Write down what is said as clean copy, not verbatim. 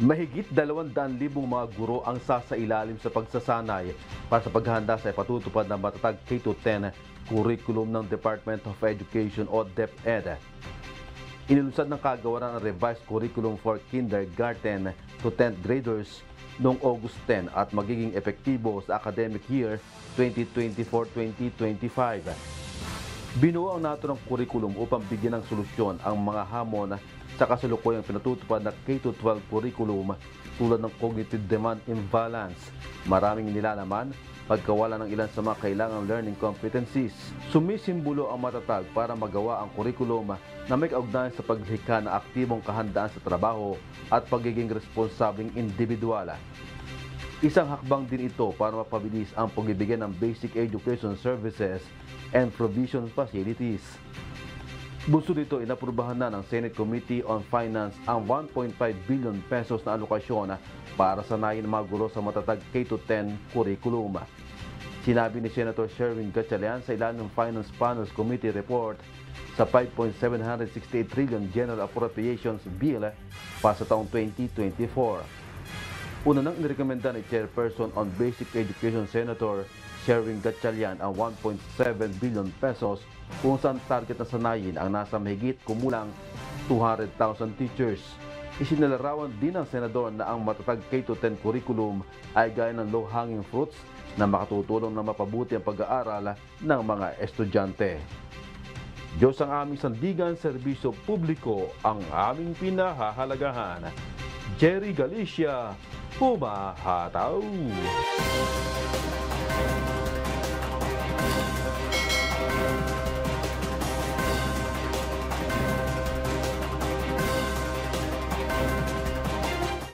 Mahigit 200,000 mga guro ang sasailalim sa pagsasanay para sa paghahanda sa ipatutupad ng matatag K-10 curriculum ng Department of Education o DepEd. Inilunsad ng kagawaran ang revised curriculum for kindergarten to 10th graders noong August 10 at magiging epektibo sa academic year 2024-2025. Binuo ang naturang curriculum upang bigyan ng solusyon ang mga hamon sa kasalukuyang pinatutupad na K-12 curriculum tulad ng cognitive demand imbalance, maraming nilalaman, pagkawala ng ilan sa mga kailangang learning competencies. Sumisimbolo ang matatag para magawa ang curriculum na may kaugnayan sa paglihika ng aktibong kahandaan sa trabaho at pagiging responsabling individual. Isang hakbang din ito para mapabilis ang pagbibigay ng basic education services and provision facilities. Bunso dito, inaprubahan na ng Senate Committee on Finance ang 1.5 billion pesos na alokasyon para sanayin ng mga guro sa matatag K-10 curriculum. Sinabi ni Senator Sherwin Gatchalian sa ilalim ng Finance Panels Committee report sa 5.768 trillion General Appropriations Bill para sa taong 2024. Una nang inirekomenda ni Chairperson on Basic Education Senator Sherwin Gatchalian ang 1.7 billion pesos kung saan target na sanayin ang nasa mahigit kumulang 200,000 teachers. Isinalarawan din ng senador na ang matatag K-10 curriculum ay gaya ng low-hanging fruits na makatutulong na mapabuti ang pag-aaral ng mga estudyante. Diyos ang aming sandigan, serbisyo publiko ang aming pinahahalagahan. Jerry Galicia, Pumahataw!